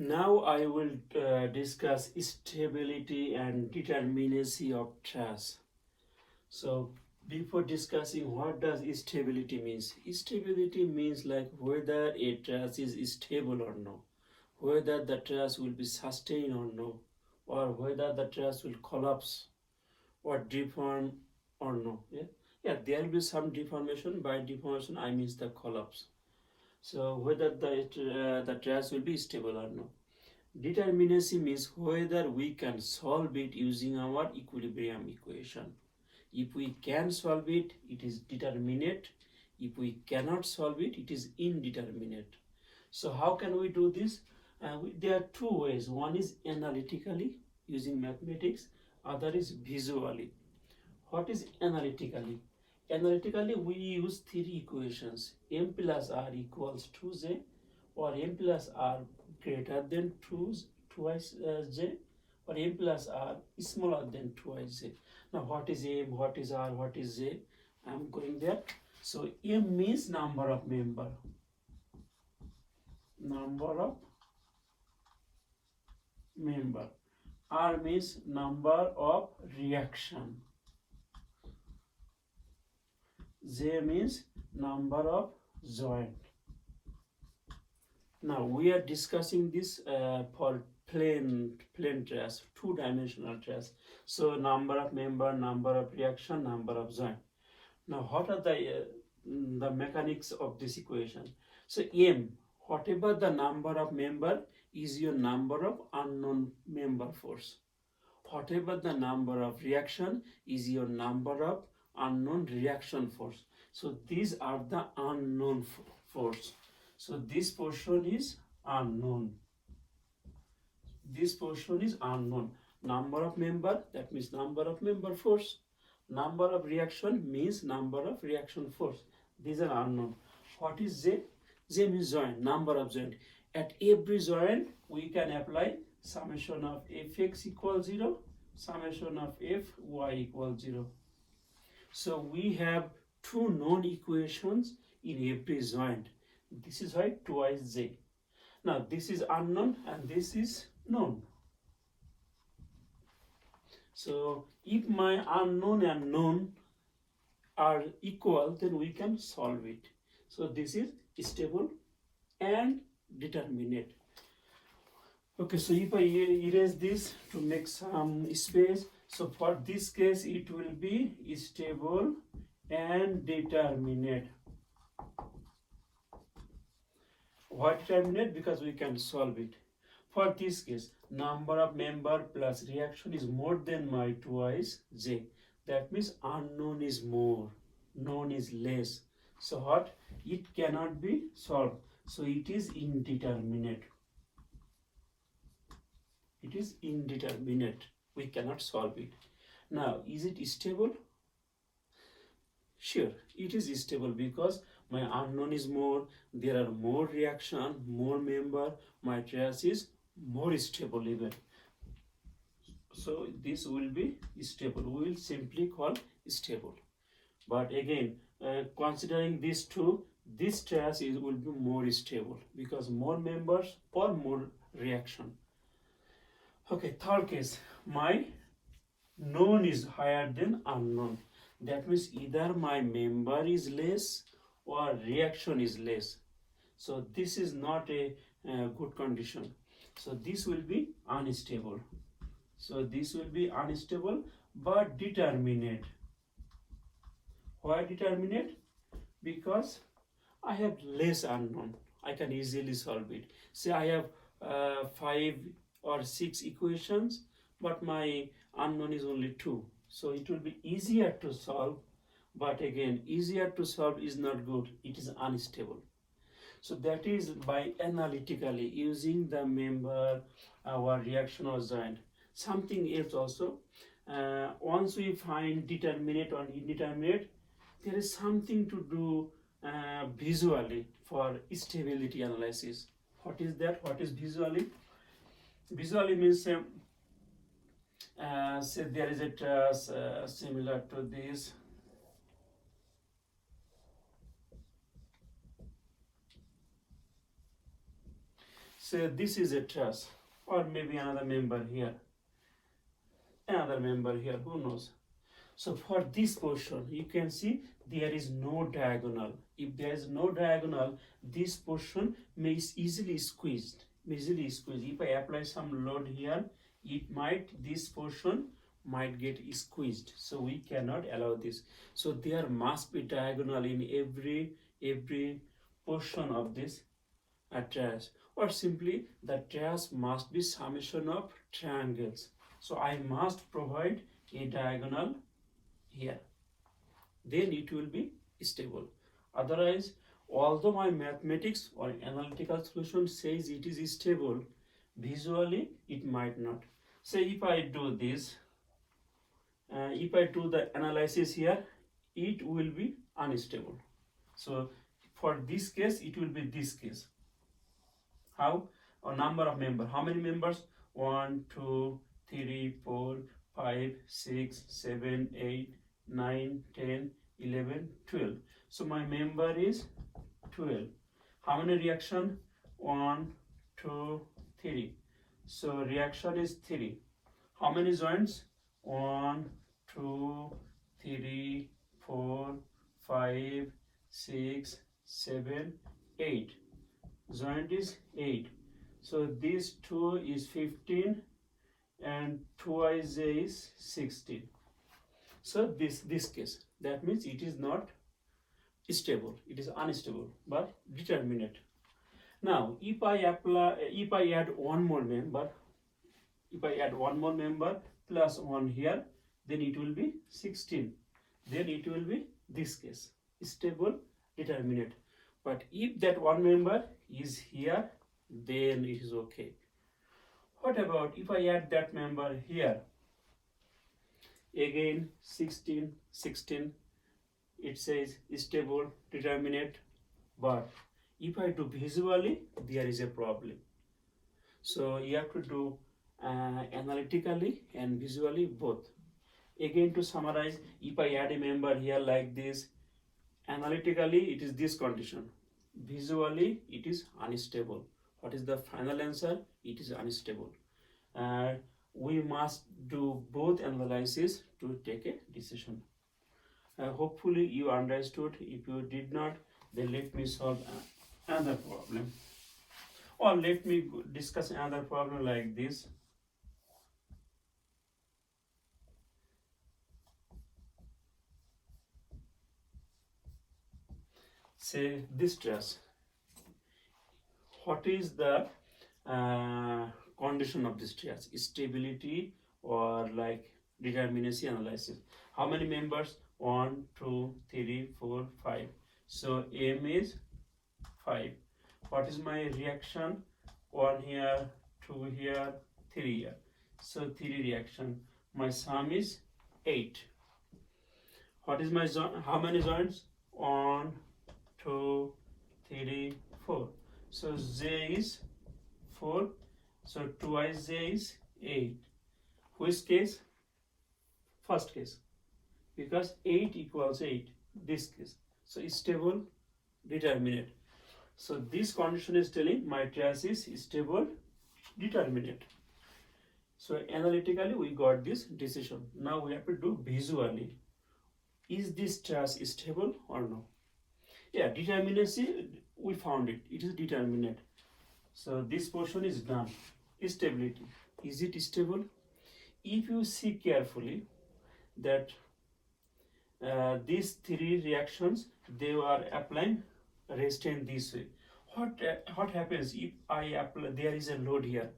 Now I will discuss stability and determinacy of truss. So before discussing what does stability means, stability means like whether a truss is stable or no, whether the truss will be sustained or no, or whether the truss will collapse or deform or no. Yeah, there will be some deformation. By deformation, I mean the collapse. So whether the truss will be stable or no. Determinacy means whether we can solve it using our equilibrium equation. If we can solve it, it is determinate. If we cannot solve it, it is indeterminate. So how can we do this? There are two ways. One is analytically using mathematics, other is visually. What is analytically? Analytically, we use three equations. M plus R equals 2J, or M plus R greater than 2 twice J, or M plus R is smaller than twice J. Now, what is M, what is R, what is J? I'm going there. So, M means number of member. Number of member. R means number of reaction. J means number of joint. Now we are discussing this for plane truss, two-dimensional truss. So number of member, number of reaction, number of joint. Now what are the mechanics of this equation? So M, whatever the number of member is your number of unknown member force. Whatever the number of reaction is your number of unknown reaction force. So these are the unknown force. So this portion is unknown. This portion is unknown. Number of member, that means number of member force. Number of reaction means number of reaction force. These are unknown. What is J? J means joint, number of joint. At every joint, we can apply summation of fx equals 0, summation of fy equals 0. So we have two known equations in every joint. This is why twice J. Now this is unknown and this is known. So if my unknown and known are equal, then we can solve it. So this is stable and determinate. Okay, so if I erase this to make some space, so for this case it will be stable and determinate. Why determinate? Because we can solve it. For this case, number of member plus reaction is more than my twice J. That means unknown is more, known is less. So what? It cannot be solved. So it is indeterminate. It is indeterminate. We cannot solve it. Now, is it stable? Sure, it is stable because my unknown is more, there are more reaction, more member, my truss is more stable even. So this will be stable. We will simply call stable. But again, considering these two, this truss will be more stable because more members or more reaction. Okay, third case, my known is higher than unknown. That means either my member is less or reaction is less. So this is not a good condition. So this will be unstable. So this will be unstable but determinate. Why determinate? Because I have less unknown. I can easily solve it. Say I have 5 or 6 equations, but my unknown is only 2. So it will be easier to solve, but again, easier to solve is not good. It is unstable. So that is by analytically using the member, our reaction or joint. Something else also, once we find determinate or indeterminate, there is something to do visually for stability analysis. What is that? What is visually? Visually means say there is a truss similar to this. say this is a truss, or maybe another member here, who knows. So for this portion, you can see there is no diagonal. If there is no diagonal, this portion may easily squeezed. If I apply some load here, this portion might get squeezed. So we cannot allow this. So there must be diagonal in every portion of this truss, or simply the truss must be summation of triangles. So I must provide a diagonal here, then it will be stable. Otherwise, although my mathematics or analytical solution says it is stable, visually it might not. Say if I do this, if I do the analysis here, it will be unstable. So for this case, it will be this case. How? A number of members. How many members? 1, 2, 3, 4, 5, 6, 7, 8, 9, 10, 11, 12. So my member is 12. How many reaction? 1, 2, 3. So reaction is 3. How many joints? 1, 2, 3, 4, 5, 6, 7, 8. Joint is 8. So this 2 is 15 and twice is 16. So this case, that means it is not stable, it is unstable but determinate. Now if I add one more member, plus 1 here, then it will be 16. Then it will be this case, stable, determinate. But if that one member is here, then it is okay. What about if I add that member here? Again 16, it says stable, determinate, but if I do visually, there is a problem. So you have to do analytically and visually both. Again, to summarize, if I add a member here like this, analytically it is this condition, visually it is unstable. What is the final answer? It is unstable. We must do both analysis to take a decision. Hopefully you understood. If you did not, then let me solve another problem, or let me discuss another problem like this. Say this truss. What is the condition of this truss? Stability or like determinacy analysis. How many members? 1, 2, 3, 4, 5. So M is 5. What is my reaction? 1 here, 2 here, 3 here. So 3 reaction. My sum is 8. What is my how many joints? 1, 2, 3, 4. So J is 4. So twice J is 8. Which case? First case. Because 8 equals 8. This case. So stable, determinate. So this condition is telling my truss is stable, determinate. So analytically we got this decision. Now we have to do visually. Is this truss stable or no? Yeah, determinacy, we found it. It is determinate. So this portion is done. Stability. Is it stable? If you see carefully that these 3 reactions, they are applying restraint this way. What happens if I apply? There is a load here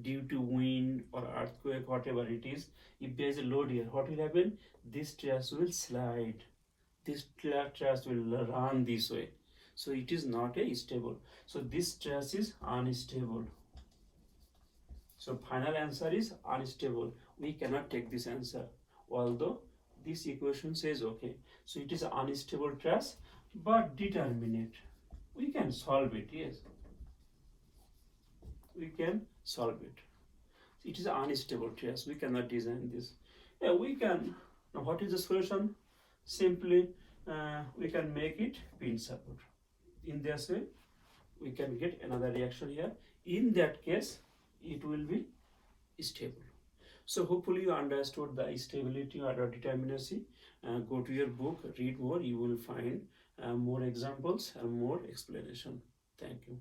due to wind or earthquake, whatever it is. If there is a load here, what will happen? This truss will slide. This truss will run this way. So it is not a stable. So this truss is unstable. So final answer is unstable. We cannot take this answer, although this equation says okay. So it is an unstable truss, but determinate. We can solve it, yes. We can solve it. It is an unstable truss. We cannot design this. Yeah, we can. Now what is the solution? Simply we can make it pin support. In this way, we can get another reaction here. In that case, it will be stable. So hopefully you understood the stability or determinacy. Go to your book, read more, you will find more examples and more explanation. Thank you.